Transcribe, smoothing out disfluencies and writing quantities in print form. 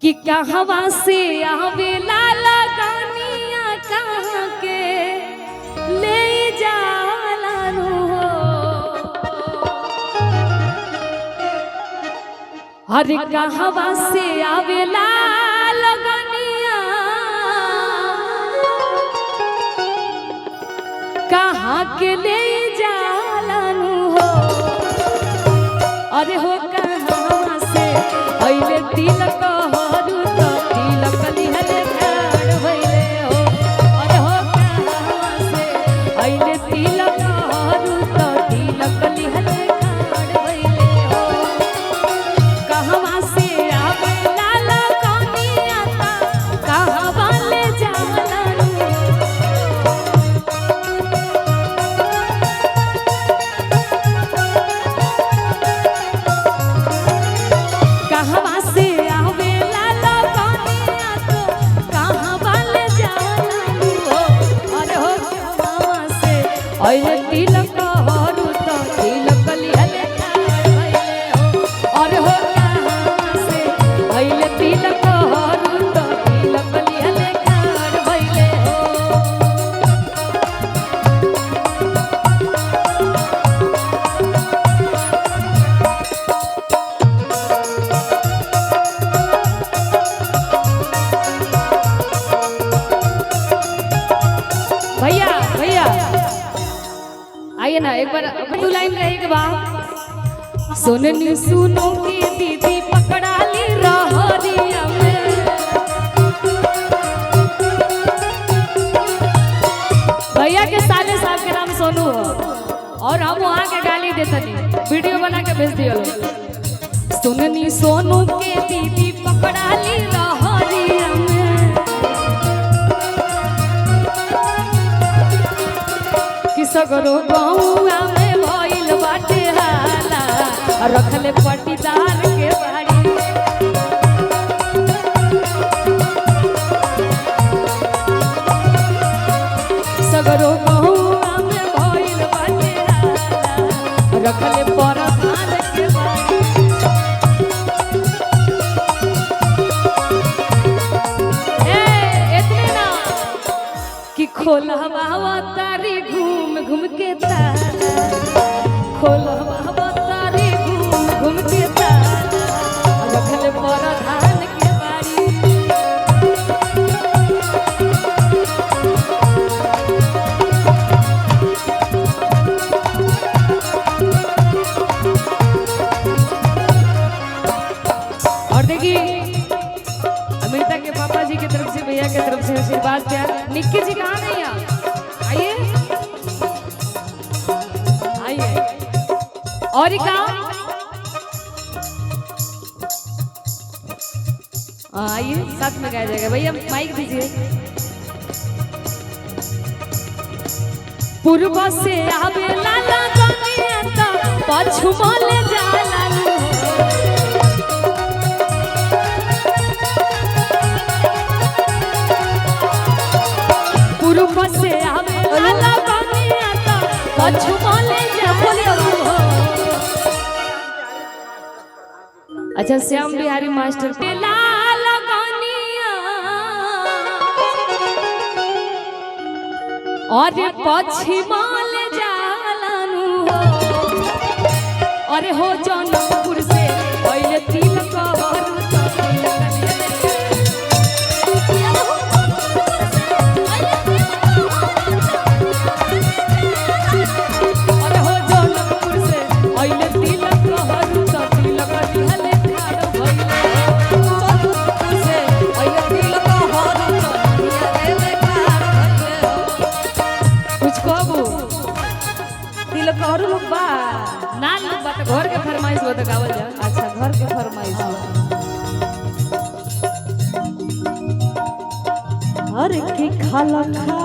कि कहवा से आवेला लगानिया कहाँ के ले जाला नु हो। अरे कहवा से आवेला लगानिया कहाँ के ले जाला नु हो। अरे हो कहाँ से अइले तिलक तिलक हरू तो तिलक लिहले ठाड़ भइले हो। और हो कहाँ से अइले तिलक हरू तो तिलक लिहले ठाड़ भइले हो। भैया भैया आइए ना एक बार दो लाइन रहेगा बा। सुननी सुनो की दीदी पकड़ा ली रहरिया में। भैया के साले साहब के नाम सोनू हो और हम वहाँ के गाली देते नहीं, वीडियो बना के भेज दियो लोग। सुननी सोनू के दीदी पकड़ा ली रहरिया में। सगरो गौआ में भइल बाटे हाला रखले पटीदार के बाड़ी। सगरो गौआ में भइल बाटे हाला रखले परधान के बाड़ी। इतने ना कि खोलवा तारी घूम घूम के ताला, खोलवा तारी घूम घूम के ताला रखल परधान के बाड़ी। और देखिए अमृता के पापा जी की तरफ से भैया की तरफ से आशीर्वाद प्यार। निक्की जी कहाँ गई यहाँ? आइए आइए। और आइए साथ में गाया जाएगा। भैया माइक दीजिए। पूर्व से आवेला लगानिया तो पछुमल जाला नु। पूर्व से आवेला लगानिया तो पछुमल जाला नु। अच्छा श्याम बिहारी मास्टर पेला लगानिया और पछिमाल जालानु हो। अरे हो जनकपुर से पहले तिलक हरू तो तिलक अरे हो जनकपुर से पहले तिलक हरू तो तिलक लिहले ठाड़ भइले हो। जनकपुर से पहले तिलक हरू तो लिहले ठाड़ भइले हो। कुछ कहबू तिलक हरू लोग बा ना लोग बा घर के फरमाइश हो तो गावल जा। अच्छा घर के फरमाइश हर के खाला खा